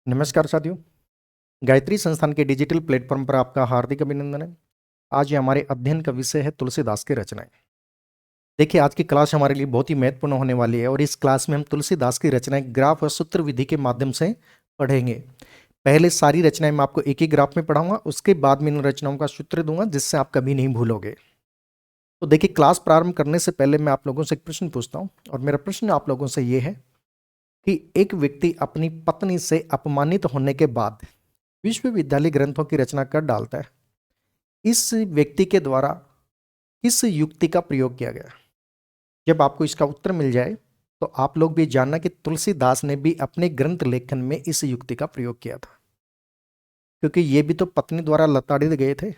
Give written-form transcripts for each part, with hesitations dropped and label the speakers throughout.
Speaker 1: नमस्कार साथियों। गायत्री संस्थान के डिजिटल प्लेटफॉर्म पर आपका हार्दिक अभिनंदन है। आज ये हमारे अध्ययन का विषय है तुलसीदास की रचनाएं। देखिए, आज की क्लास हमारे लिए बहुत ही महत्वपूर्ण होने वाली है और इस क्लास में हम तुलसीदास की रचनाएं ग्राफ और सूत्र विधि के माध्यम से पढ़ेंगे। पहले सारी रचनाएं मैं आपको एक ही ग्राफ में पढ़ाऊंगा, उसके बाद में इन रचनाओं का सूत्र दूंगा जिससे आप कभी नहीं भूलोगे। तो देखिए, क्लास प्रारंभ करने से पहले मैं आप लोगों से एक प्रश्न पूछता हूँ और मेरा प्रश्न आप लोगों से ये है कि एक व्यक्ति अपनी पत्नी से अपमानित होने के बाद विश्वविद्यालय ग्रंथों की रचना कर डालता है। इस व्यक्ति के द्वारा किस युक्ति का प्रयोग किया गया? जब आपको इसका उत्तर मिल जाए तो आप लोग भी जानना कि तुलसीदास ने भी अपने ग्रंथ लेखन में इस युक्ति का प्रयोग किया था, क्योंकि ये भी तो पत्नी द्वारा लताड़ित गए थे,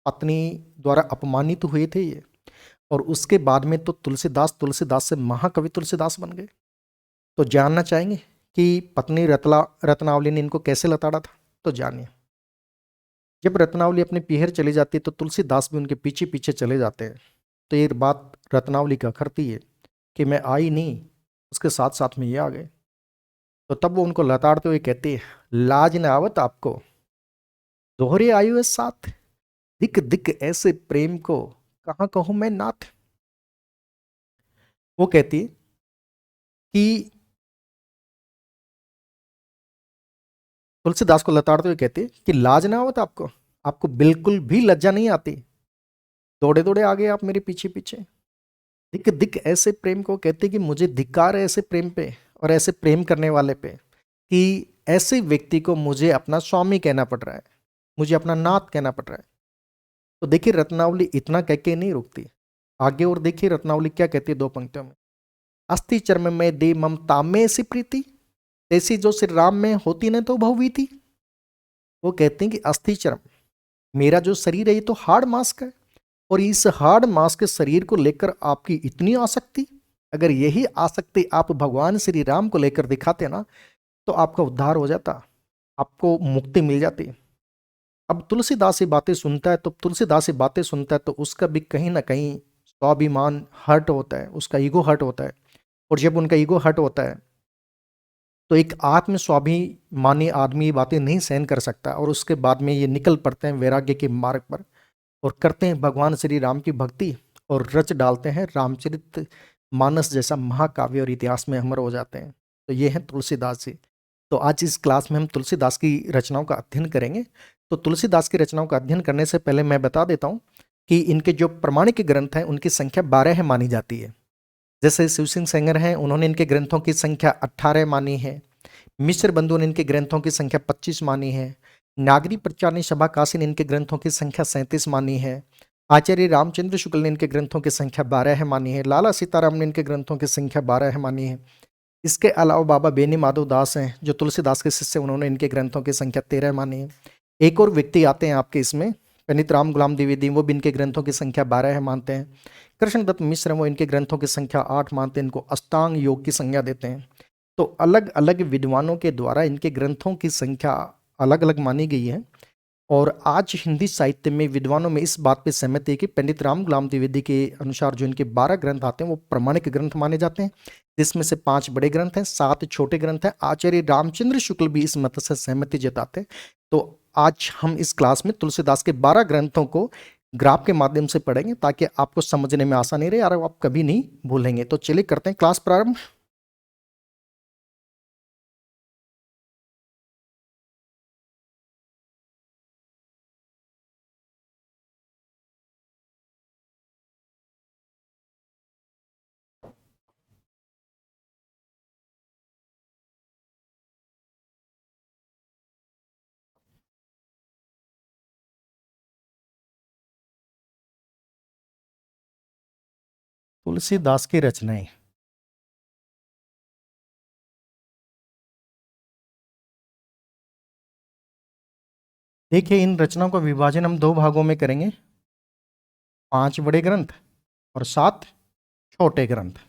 Speaker 1: पत्नी द्वारा अपमानित हुए थे ये, और उसके बाद में तो तुलसीदास तुलसीदास से महाकवि तुलसीदास बन गए। तो जानना चाहेंगे कि पत्नी रत्नावली ने इनको कैसे लताड़ा था? तो जानिए। जब रत्नावली अपने पीहर चली जाती है तो तुलसीदास भी उनके पीछे पीछे चले जाते हैं। तो ये बात रत्नावली का करती है कि मैं आई नहीं, उसके साथ साथ में ये आ गए। तो तब वो उनको लताड़ते हुए कहती है, लाज न आवत आपको, दोहरे आयु है साथ, दिक दिक ऐसे प्रेम को कहाँ कहूं मैं नाथ। वो कहती है कि तुलसीदास को लताड़ते हुए कहती है कि लाज ना आवत आपको, आपको बिल्कुल भी लज्जा नहीं आती, दौड़े दौड़े आ गए आप मेरे पीछे पीछे। दिक दिक ऐसे प्रेम को कहते कि मुझे धिक्कार है ऐसे प्रेम पे और ऐसे प्रेम करने वाले पे, कि ऐसे व्यक्ति को मुझे अपना स्वामी कहना पड़ रहा है, मुझे अपना नाथ कहना पड़ रहा है। तो देखिए, रत्नावली इतना कह के नहीं रुकती, आगे और देखिए रत्नावली क्या कहती है दो पंक्तियों में। अस्थि चर्म में दे ममता में सी प्रीति, ऐसी जो श्री राम में होती न तो बहुवी थी। वो कहते हैं कि अस्थि चर्म, मेरा जो शरीर है ये तो हार्ड मास्क है, और इस हार्ड मास के शरीर को लेकर आपकी इतनी आसक्ति, अगर यही आसक्ति आप भगवान श्री राम को लेकर दिखाते ना तो आपका उद्धार हो जाता, आपको मुक्ति मिल जाती। अब तुलसीदास ये बातें सुनता है तो तुलसीदास ये बातें सुनता है तो उसका भी कहीं ना कहीं स्वाभिमान हर्ट होता है, उसका ईगो हर्ट होता है। और जब उनका ईगो हर्ट होता है तो एक आत्म स्वाभिमानी आदमी ये बातें नहीं सहन कर सकता, और उसके बाद में ये निकल पड़ते हैं वैराग्य के मार्ग पर और करते हैं भगवान श्री राम की भक्ति और रच डालते हैं रामचरित मानस जैसा महाकाव्य और इतिहास में अमर हो जाते हैं। तो ये हैं तुलसीदास जी। तो आज इस क्लास में हम तुलसीदास की रचनाओं का अध्ययन करेंगे। तो तुलसीदास की रचनाओं का अध्ययन करने से पहले मैं बता देता हूँ कि इनके जो प्रमाणिक ग्रंथ हैं उनकी संख्या 12 है मानी जाती है। जैसे शिव सिंह सेंगर हैं, उन्होंने इनके ग्रंथों की संख्या 18 मानी है। मिश्र बंधु ने इनके ग्रंथों की संख्या 25 मानी है। नागरी प्रचारणी सभा काशी ने इनके ग्रंथों की संख्या 37 मानी है। आचार्य रामचंद्र शुक्ल ने इनके ग्रंथों की संख्या 12 है मानी है। लाला सीताराम ने इनके ग्रंथों की संख्या 12 है मानी है। इसके अलावा बाबा बेनी माधव दास हैं जो तुलसीदास के शिष्य, उन्होंने इनके ग्रंथों की संख्या 13 मानी है। एक और व्यक्ति आते हैं आपके इसमें, पंडित राम गुलाम द्विवेदी, वो भी इनके ग्रंथों की संख्या 12 है मानते हैं। कृष्णदत्त मिश्र वो इनके ग्रंथों की संख्या 8 मानते हैं, इनको अष्टांग योग की संज्ञा देते हैं। तो अलग अलग विद्वानों के द्वारा इनके ग्रंथों की संख्या अलग अलग मानी गई है। और आज हिंदी साहित्य में विद्वानों में इस बात पे सहमति है कि पंडित राम गुलाम द्विवेदी के अनुसार जो इनके 12 ग्रंथ आते हैं वो प्रमाणिक ग्रंथ माने जाते हैं, जिसमें से 5 बड़े ग्रंथ हैं, 7 छोटे ग्रंथ हैं। आचार्य रामचंद्र शुक्ल भी इस मत से सहमति जताते हैं। तो आज हम इस क्लास में तुलसीदास के 12 ग्रंथों को ग्राफ के माध्यम से पढ़ेंगे ताकि आपको समझने में आसानी रहे और आप कभी नहीं भूलेंगे। तो चलिए करते हैं क्लास प्रारंभ। तुलसीदास की रचनाएं। देखिए, इन रचनाओं का विभाजन हम 2 भागों में करेंगे, 5 बड़े ग्रंथ और 7 छोटे ग्रंथ।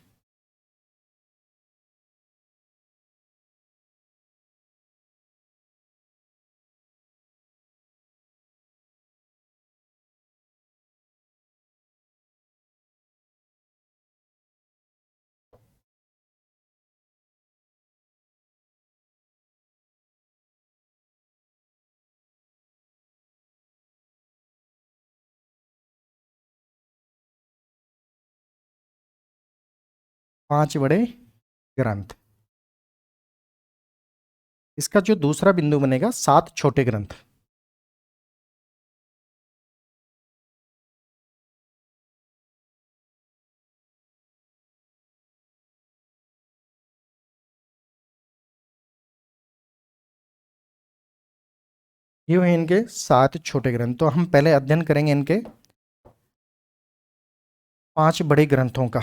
Speaker 1: 5 बड़े ग्रंथ। इसका जो दूसरा बिंदु बनेगा 7 छोटे ग्रंथ। ये हुए इनके 7 छोटे ग्रंथ। तो हम पहले अध्ययन करेंगे इनके 5 बड़े ग्रंथों का।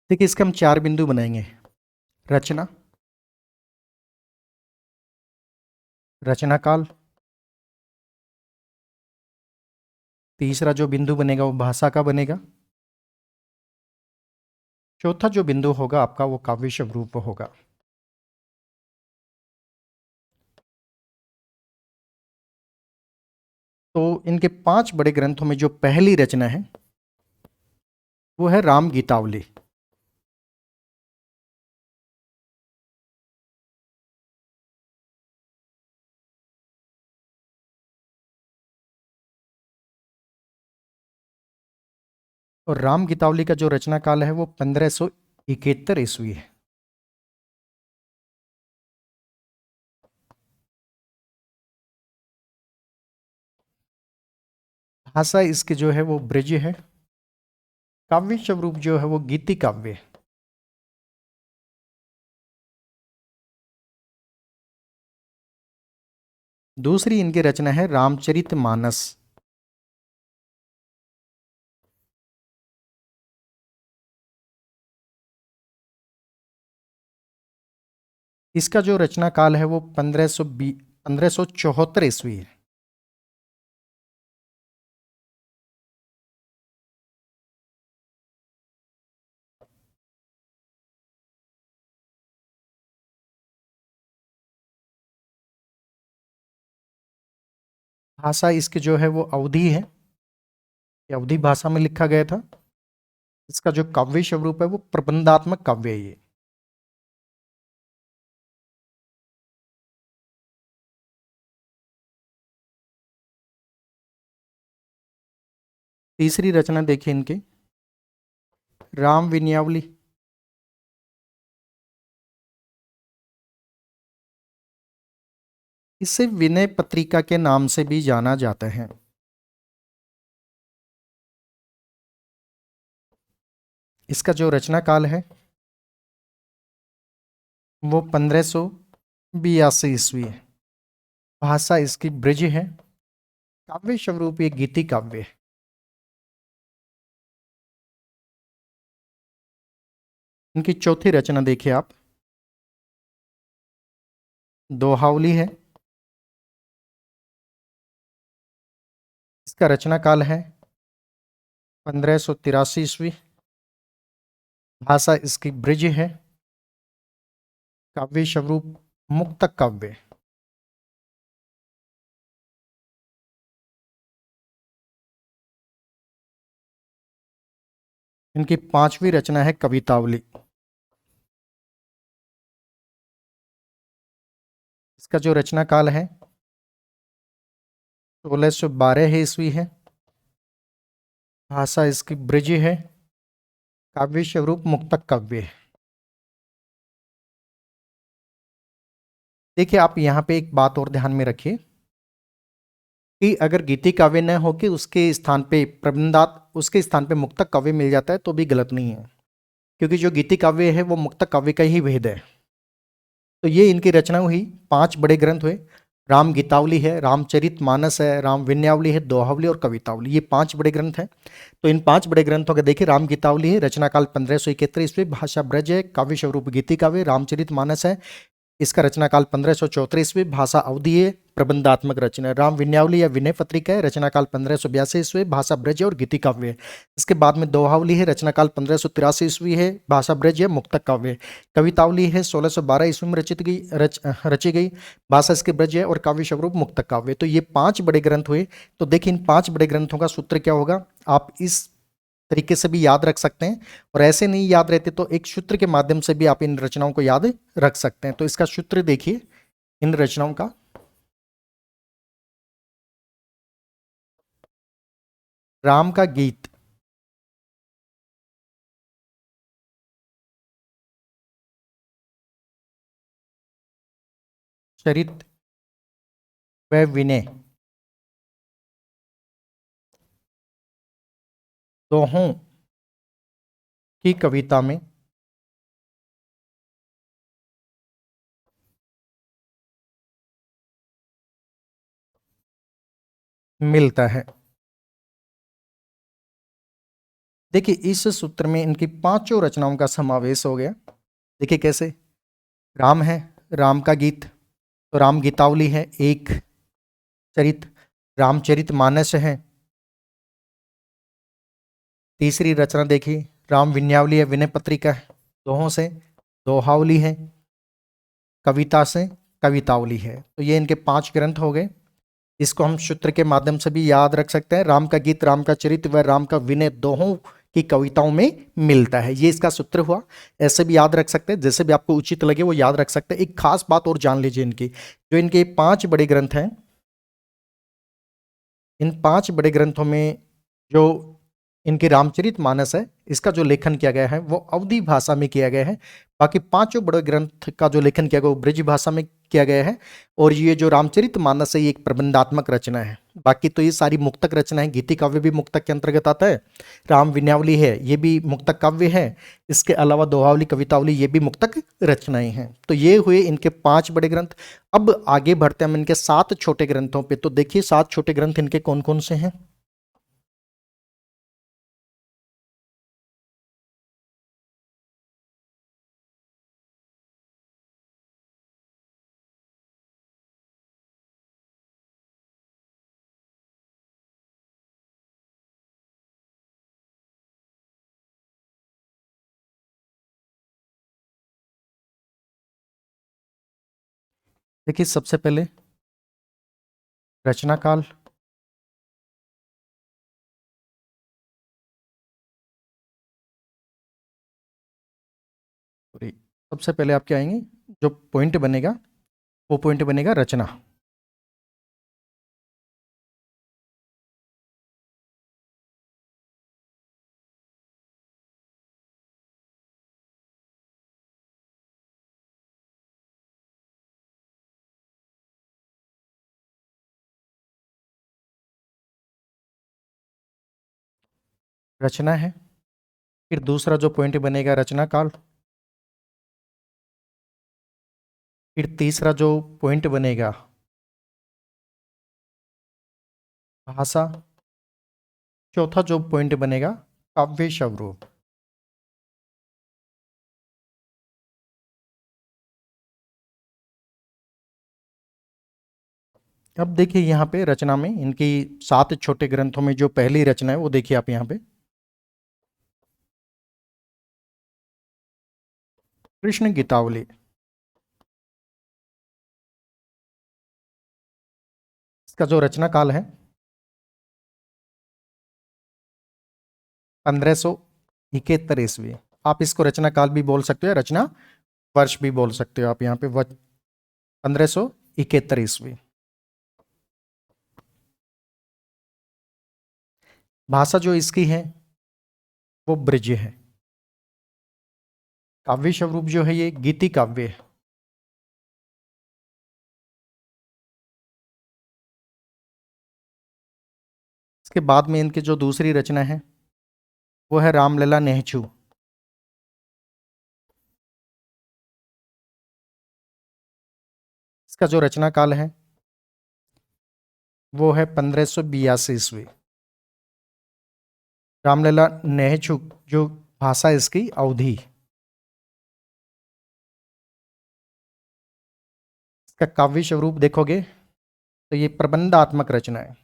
Speaker 1: देखिए इसके हम 4 बिंदु बनाएंगे। रचना, रचना काल, तीसरा जो बिंदु बनेगा वो भाषा का बनेगा, चौथा जो बिंदु होगा आपका वो काव्य स्वरूप होगा। तो इनके 5 बड़े ग्रंथों में जो पहली रचना है वो है राम गीतावली। और राम गीतावली का जो रचना काल है वो 1571 ईस्वी है। भाषा इसके जो है वो ब्रज है। काव्य स्वरूप जो है वो गीति काव्य है। दूसरी इनकी रचना है रामचरितमानस। इसका जो रचना काल है वो 1574 ईस्वी है। भाषा इसकी जो है वो अवधी है। ये अवधी भाषा में लिखा गया था। इसका जो काव्य स्वरूप है वो प्रबंधात्मक काव्य है ये। तीसरी रचना देखिए इनकी राम विनयावली। इसे विनय पत्रिका के नाम से भी जाना जाता है। इसका जो रचना काल है वो 1582 ईस्वी है। भाषा इसकी ब्रज है। काव्य स्वरूप ये गीति काव्य है। इनकी चौथी रचना देखिए आप, दोहावली है। इसका रचना काल है 1583 ईस्वी। भाषा इसकी ब्रज है। काव्य स्वरूप मुक्तक काव्य है। इनकी 5वीं रचना है कवितावली। इसका जो रचना काल है 1612 ईस्वी है। भाषा इसकी ब्रज है। काव्य स्वरूप मुक्तक काव्य है। देखिए आप यहाँ पे एक बात और ध्यान में रखिए कि अगर गीति काव्य न हो के उसके स्थान पे प्रबंधात उसके स्थान पे मुक्तक काव्य मिल जाता है तो भी गलत नहीं है, क्योंकि जो गीति काव्य है वो मुक्तक काव्य का ही भेद है। तो ये इनकी रचना हुई। 5 बड़े ग्रंथ हुए। राम गीतावली है, रामचरितमानस है, राम विनयावली है, दोहावली और कवितावली। ये 5 बड़े ग्रंथ हैं। तो इन 5 बड़े ग्रंथों का देखिए, राम गीतावली है, रचना काल 1571 ईस्वी, भाषा ब्रज है, काव्य स्वरूप गीति काव्य। रामचरितमानस है, इसका रचना काल 1534 ईस्वी, भाषा अवधी है, प्रबंधात्मक रचना है। राम विनयावली या विनय पत्रिका है, रचना काल 1582 ईस्वी, भाषा ब्रज है और गीति काव्य है। इसके बाद में दोहावली है, रचना काल 1583 ईस्वी है, भाषा ब्रज है, मुक्तक काव्य है। कवितावली है, 1612 ईस्वी में रची गई, भाषा इसके ब्रज है और काव्य स्वरूप मुक्तक काव्य। तो ये 5 बड़े ग्रंथ हुए। तो देखिए इन 5 बड़े ग्रंथों का सूत्र क्या होगा, आप इस तरीके से भी याद रख सकते हैं, और ऐसे नहीं याद रहते तो एक सूत्र के माध्यम से भी आप इन रचनाओं को याद रख सकते हैं। तो इसका सूत्र देखिए इन रचनाओं का, राम का गीत, चरित व विनय दोहों की कविता में मिलता है। देखिए इस सूत्र में इनकी 5 रचनाओं का समावेश हो गया। देखिए कैसे, राम है, राम का गीत, तो राम गीतावली है एक, चरित रामचरित मानस है, तीसरी रचना देखिए राम विनयावली है, विनय पत्रिका है, दोहों से दोहावली है, कविता से कवितावली है। तो ये इनके 5 ग्रंथ हो गए। इसको हम सूत्र के माध्यम से भी याद रख सकते हैं, राम का गीत, राम का चरित्र व राम का विनय दोहों की कविताओं में मिलता है, ये इसका सूत्र हुआ। ऐसे भी याद रख सकते हैं, जैसे भी आपको उचित लगे वो याद रख सकते हैं। एक खास बात और जान लीजिए, इनकी जो इनके 5 बड़े ग्रंथ हैं, इन 5 बड़े ग्रंथों में जो इनकी रामचरितमानस है, इसका जो लेखन किया गया है वो अवधी भाषा में किया गया है। बाकी 5 बड़े ग्रंथ का जो लेखन किया गया वो ब्रज भाषा में किया गया है। और ये जो रामचरितमानस है ये एक प्रबंधात्मक रचना है। बाकी तो ये सारी मुक्तक रचना है, गीति काव्य भी मुक्तक के अंतर्गत आता है, राम विनयावली है ये भी मुक्तक काव्य है, इसके अलावा दोहावली कवितावली ये भी मुक्तक रचनाएं हैं। तो ये हुए इनके 5 बड़े ग्रंथ। अब आगे बढ़ते हैं हम इनके 7 छोटे ग्रंथों पे। तो देखिए 7 छोटे ग्रंथ इनके कौन कौन से हैं। देखिए सबसे पहले रचना काल, सॉरी, सबसे पहले आप क्या आएंगे, जो पॉइंट बनेगा वो पॉइंट बनेगा रचना। रचना है, फिर दूसरा जो पॉइंट बनेगा रचना काल, फिर तीसरा जो पॉइंट बनेगा भाषा, चौथा जो पॉइंट बनेगा काव्य स्वरूप। अब देखिए यहाँ पे रचना में इनकी 7 छोटे ग्रंथों में जो पहली रचना है वो देखिए आप यहाँ पे, कृष्ण गीतावली। इसका जो रचना काल है 1571 ईस्वी। आप इसको रचना काल भी बोल सकते हो, रचना वर्ष भी बोल सकते हो आप यहाँ पे, 1571 ईस्वी। भाषा जो इसकी है वो ब्रज है। काव्य स्वरूप जो है ये गीति काव्य है। इसके बाद में इनकी जो दूसरी रचना है वो है रामलला नेहचू। इसका जो रचना काल है वो है 1582 ईस्वी। रामलला नेहचू जो भाषा इसकी अवधी। इसका काव्य स्वरूप देखोगे तो ये प्रबंधात्मक रचना है।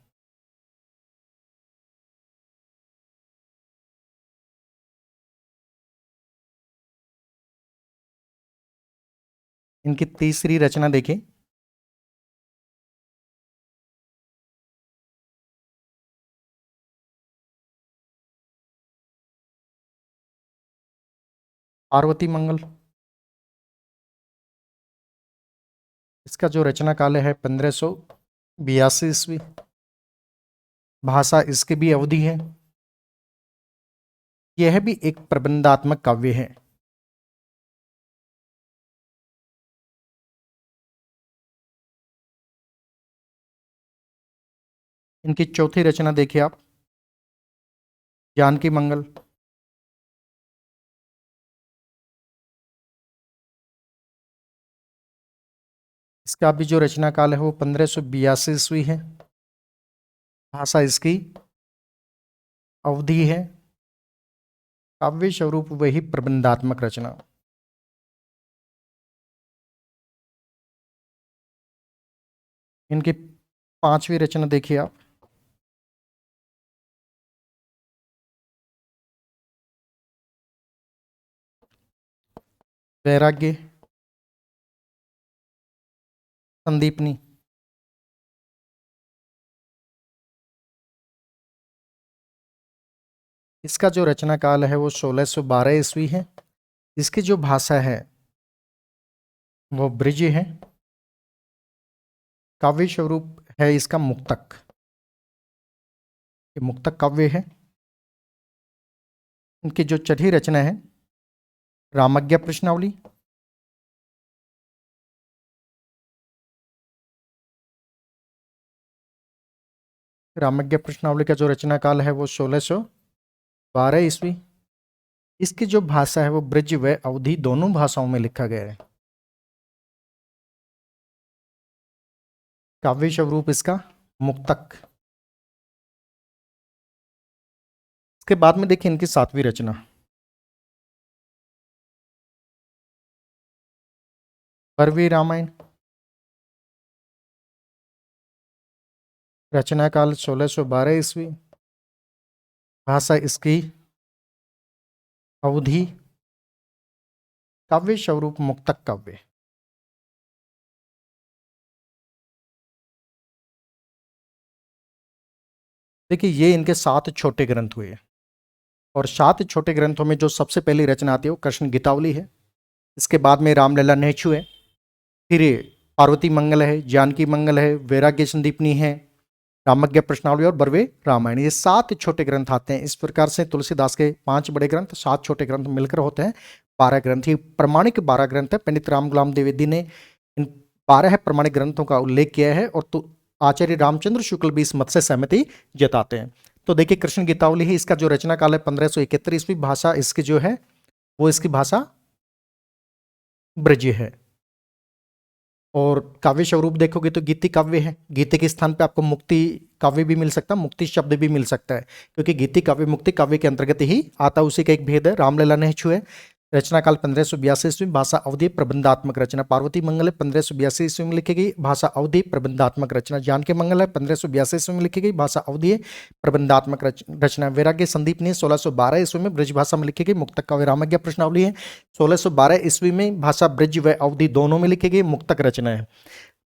Speaker 1: इनकी तीसरी रचना देखिए, पार्वती मंगल। इसका जो रचना काल है 1582 ईस्वी। भाषा इसकी भी अवधि है। यह भी एक प्रबंधात्मक काव्य है। इनकी चौथी रचना देखिए आप, जानकी मंगल। इसका भी जो रचना काल है वो 1582 ईस्वी है। भाषा इसकी अवधि है। काव्य स्वरूप वही प्रबंधात्मक रचना। इनकी पांचवी रचना देखिए आप, वैराग्य संदीपनी। इसका जो रचना काल है वो 1612 ईस्वी है। इसकी जो भाषा है वो ब्रिज है। काव्य स्वरूप है इसका मुक्तक। ये मुक्तक काव्य है। इनकी जो छठी रचना है, रामज्ञ प्रश्नावली। रामज्ञ प्रश्नावली का जो रचना काल है वो 1612 ईस्वी। इसकी जो भाषा है वो ब्रज व अवधी दोनों भाषाओं में लिखा गया है। काव्य स्वरूप इसका मुक्तक। इसके बाद में देखिए इनकी सातवीं रचना, परवी रामायण। रचना काल 1612 ईस्वी। भाषा इसकी अवधि, काव्य स्वरूप मुक्तक काव्य। देखिए ये इनके 7 छोटे ग्रंथ हुए, और 7 छोटे ग्रंथों में जो सबसे पहली रचना आती है वो कृष्ण गीतावली है। इसके बाद में रामलला नेचु है। फिर ये पार्वती मंगल है, जानकी मंगल है, वैराग्य संदीपनी है, रामज्ञ प्रश्नावली और बरवे रामायण। ये 7 छोटे ग्रंथ आते हैं। इस प्रकार से तुलसीदास के 5 बड़े ग्रंथ, 7 छोटे ग्रंथ मिलकर होते हैं 12 ग्रंथ। ये प्रमाणिक 12 ग्रंथ है। पंडित राम गुलाम द्विवेदी ने इन 12 प्रमाणिक ग्रंथों का उल्लेख किया है, और तो आचार्य रामचंद्र शुक्ल भी इस मत से सहमति जताते हैं। तो देखिए कृष्ण गीतावली ही इसका जो रचना काल है 1571 ईस्वी। भाषा इसकी जो है वो इसकी भाषा ब्रज है। और काव्य स्वरूप देखोगे तो गीति काव्य है। गीति के स्थान पे आपको मुक्ति काव्य भी मिल सकता है, मुक्ति शब्द भी मिल सकता है, क्योंकि गीति काव्य मुक्ति काव्य के अंतर्गत ही आता है। उसी का एक भेद है। रामलला नेचु है, रचना काल 1582 ईस्वी। भाषा अवधि प्रबंधात्मक रचना। पार्वती मंगल है 1582 ईस्वी में लिखी गई। भाषा अवधि प्रबंधात्मक रचना। जानकी मंगल है 1582 ईस्वी में लिखी गई। भाषा अवधि प्रबंधात्मक रचना। वैराग्य संदीप ने 1612 ईस्वी में ब्रज भाषा में लिखी गई। मुक्तक काव्य रामज्ञ प्रश्नावली है 1612 ईस्वी में। भाषा ब्रज व अवधि दोनों में लिखी गई, मुक्तक रचना है।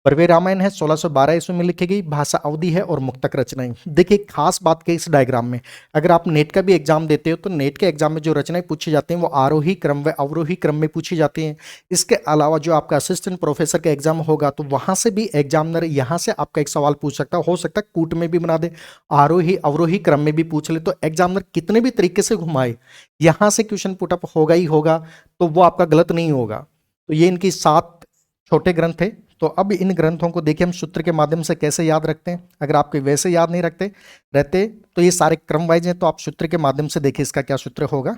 Speaker 1: बरवे रामायण है 1612 ईस्वी में लिखी गई। भाषा अवधि है और मुक्तक रचनाएं। देखिए खास बात के इस डायग्राम में, अगर आप नेट का भी एग्जाम देते हो तो नेट के एग्जाम में जो रचनाएं पूछी जाती हैं वो आरोही क्रम व अवरोही क्रम में पूछी जाती हैं। इसके अलावा जो आपका असिस्टेंट प्रोफेसर का एग्जाम होगा तो वहां से भी एग्जामिनर यहाँ से आपका एक सवाल पूछ सकता है। हो सकता है कूट में भी बना दे, आरोही अवरोही क्रम में भी पूछ ले। तो एग्जामिनर कितने भी तरीके से घुमाए, यहाँ से क्वेश्चन पुटअप होगा ही होगा, तो वो आपका गलत नहीं होगा। तो ये इनकी 7 छोटे ग्रंथ थे। तो अब इन ग्रंथों को देखिए हम सूत्र के माध्यम से कैसे याद रखते हैं। अगर आपके वैसे याद नहीं रखते रहते तो ये सारे क्रम वाइज हैं, तो आप सूत्र के माध्यम से देखिए इसका क्या सूत्र होगा।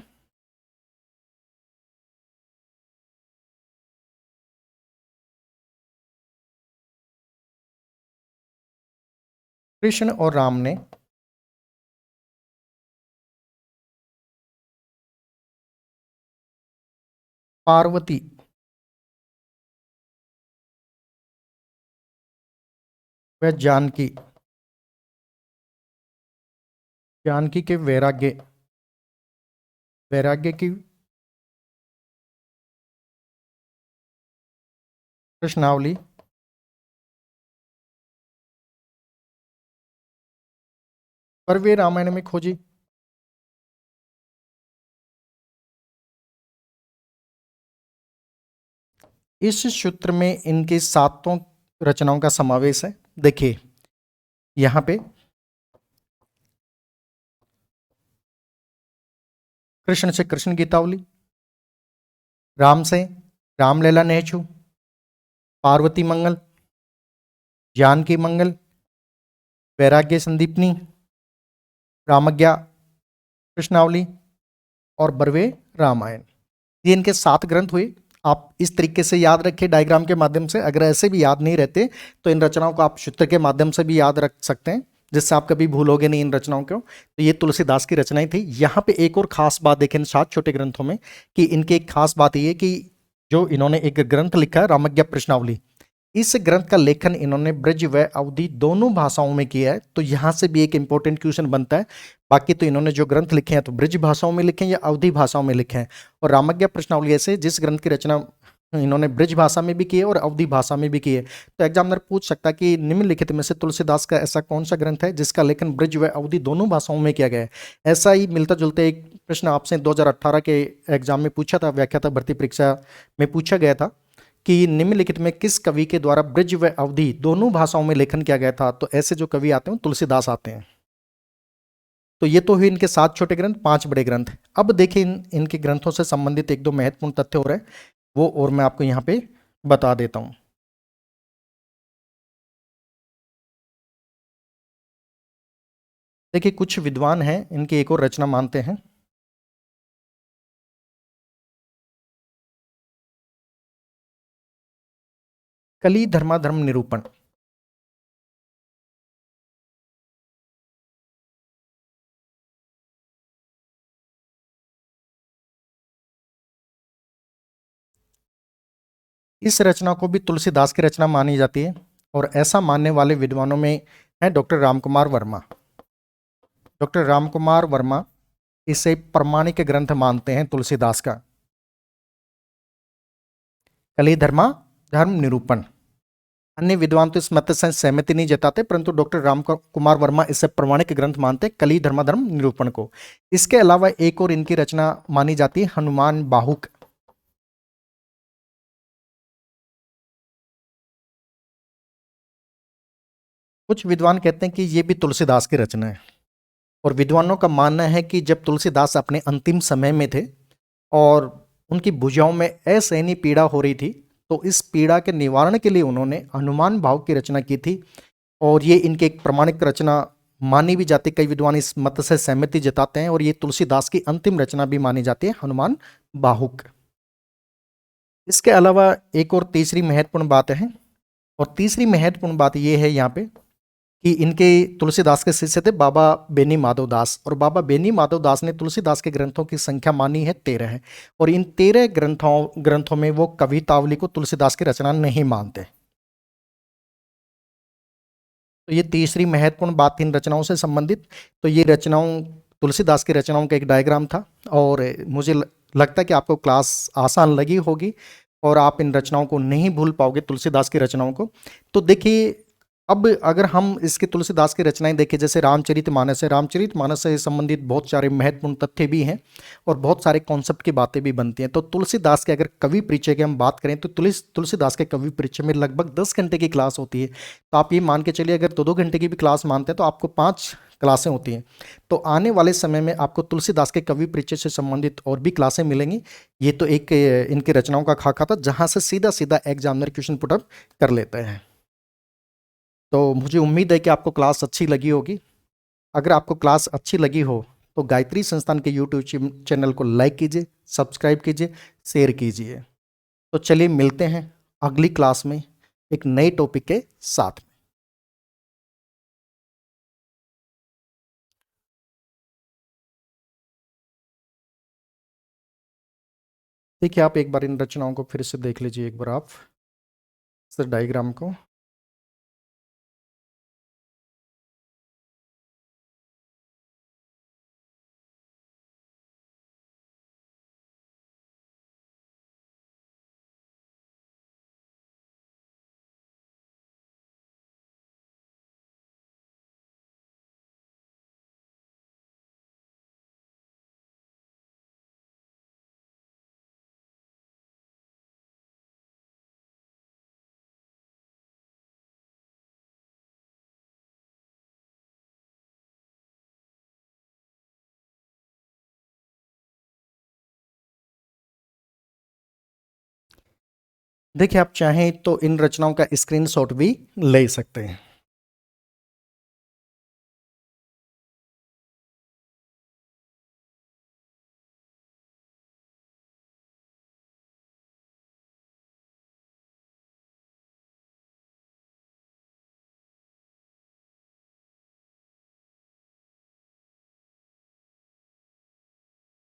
Speaker 1: कृष्ण और राम ने पार्वती वह जानकी, जानकी के वैराग्य, वैराग्य की प्रश्नावली, पर वे रामायण में खोजी। इस सूत्र में इनके सातों रचनाओं का समावेश है। देखिए यहां पे कृष्ण से कृष्ण गीतावली, राम से रामलला नेचू, पार्वती मंगल, जानकी मंगल, वैराग्य संदीपनी, रामज्ञा कृष्णावली और बरवे रामायण। ये इनके 7 ग्रंथ हुए। आप इस तरीके से याद रखिए डायग्राम के माध्यम से। अगर ऐसे भी याद नहीं रहते तो इन रचनाओं को आप सूत्र के माध्यम से भी याद रख सकते हैं, जिससे आप कभी भूलोगे नहीं इन रचनाओं को। तो ये तुलसीदास की रचनाएं थी। यहाँ पे एक और खास बात देखें इन 7 छोटे ग्रंथों में कि इनकी एक खास बात ये कि जो इन्होंने एक ग्रंथ लिखा है रामज्ञा प्रश्नावली, इस ग्रंथ का लेखन इन्होंने ब्रज व अवधी दोनों भाषाओं में किया है। तो यहां से भी एक इंपॉर्टेंट क्वेश्चन बनता है। बाकी तो इन्होंने जो ग्रंथ लिखे हैं तो ब्रज भाषाओं में लिखे हैं या अवधी भाषाओं में लिखे हैं। और रामज्ञा प्रश्नावली ऐसे जिस ग्रंथ की रचना इन्होंने ब्रज भाषा में भी की है और अवधी भाषा में भी की है। तो एग्जामिनर पूछ सकता है कि निम्नलिखित में से तुलसीदास का ऐसा कौन सा ग्रंथ है जिसका लेखन ब्रज व अवधी दोनों भाषाओं में किया गया है। ऐसा ही मिलता जुलता एक प्रश्न आपसे 2018 के एग्जाम में पूछा था, व्याख्याता भर्ती परीक्षा में पूछा गया था कि निम्नलिखित में किस कवि के द्वारा ब्रज व अवधी दोनों भाषाओं में लेखन किया गया था। तो ऐसे जो कवि आते हैं तुलसीदास आते हैं। तो ये तो हुए इनके 7 छोटे ग्रंथ, 5 बड़े ग्रंथ। अब देखिए इनके ग्रंथों से संबंधित एक दो महत्वपूर्ण तथ्य हो रहे हैं, वो और मैं आपको यहाँ पे बता देता हूँ। देखिए कुछ विद्वान हैं इनकी एक और रचना मानते हैं, कली धर्माधर्म निरूपण। इस रचना को भी तुलसीदास की रचना मानी जाती है और ऐसा मानने वाले विद्वानों में है डॉक्टर रामकुमार वर्मा। डॉक्टर रामकुमार वर्मा इसे प्रमाणिक ग्रंथ मानते हैं तुलसीदास का, कली धर्मा धर्म निरूपण। अन्य विद्वान तो इस मत से सहमति नहीं जताते, परंतु डॉक्टर राम कुमार वर्मा इसे प्रमाणिक ग्रंथ मानते कली धर्माधर्म निरूपण को। इसके अलावा एक और इनकी रचना मानी जाती है हनुमान बाहुक। कुछ विद्वान कहते हैं कि यह भी तुलसीदास की रचना है और विद्वानों का मानना है कि जब तुलसीदास अपने अंतिम समय में थे और उनकी भुजाओं में असहनीय पीड़ा हो रही थी, तो इस पीड़ा के निवारण के लिए उन्होंने हनुमान बाहुक की रचना की थी और ये इनके एक प्रमाणिक रचना मानी भी जाती है। कई विद्वान इस मत से सहमति जताते हैं और ये तुलसीदास की अंतिम रचना भी मानी जाती है हनुमान बाहुक। इसके अलावा एक और तीसरी महत्वपूर्ण बात है, और तीसरी महत्वपूर्ण बात यह है यहाँ पे कि इनके तुलसीदास के शिष्य थे बाबा बेनी माधव दास, और बाबा बेनी माधव दास ने तुलसीदास के ग्रंथों की संख्या मानी है 13 है, और इन 13 ग्रंथों में वो कवितावली को तुलसीदास की रचना नहीं मानते। तो ये तीसरी महत्वपूर्ण बात थी इन रचनाओं से संबंधित। तो ये रचनाओं तुलसीदास की रचनाओं का एक डायग्राम था, और मुझे लगता है कि आपको क्लास आसान लगी होगी और आप इन रचनाओं को नहीं भूल पाओगे, तुलसीदास की रचनाओं को। तो देखिए अब अगर हम इसके तुलसीदास की रचनाएं देखें, जैसे रामचरितमानस है, रामचरितमानस से संबंधित बहुत सारे महत्वपूर्ण तथ्य भी हैं और बहुत सारे कॉन्सेप्ट की बातें भी बनती हैं। तो तुलसीदास के अगर कवि परिचय की हम बात करें तो तुलसीदास के कवि परिचय में लगभग 10 घंटे की क्लास होती है। तो आप ये मान के चलिए अगर 2-2 घंटे की भी क्लास मानते हैं तो आपको 5 क्लासें होती हैं। तो आने वाले समय में आपको तुलसीदास के कवि परिचय से संबंधित और भी क्लासें मिलेंगी। ये तो एक इनकी रचनाओं का खाका था जहाँ से सीधा सीधा एग्जामिनर क्वेश्चन पुटअप कर लेते हैं। तो मुझे उम्मीद है कि आपको क्लास अच्छी लगी होगी। अगर आपको क्लास अच्छी लगी हो तो गायत्री संस्थान के यूट्यूब चैनल को लाइक कीजिए, सब्सक्राइब कीजिए, शेयर कीजिए। तो चलिए मिलते हैं अगली क्लास में एक नए टॉपिक के साथ। देखिए आप एक बार इन रचनाओं को फिर से देख लीजिए, एक बार आप इस डायग्राम को। देखिए आप चाहें तो इन रचनाओं का स्क्रीनशॉट भी ले सकते हैं।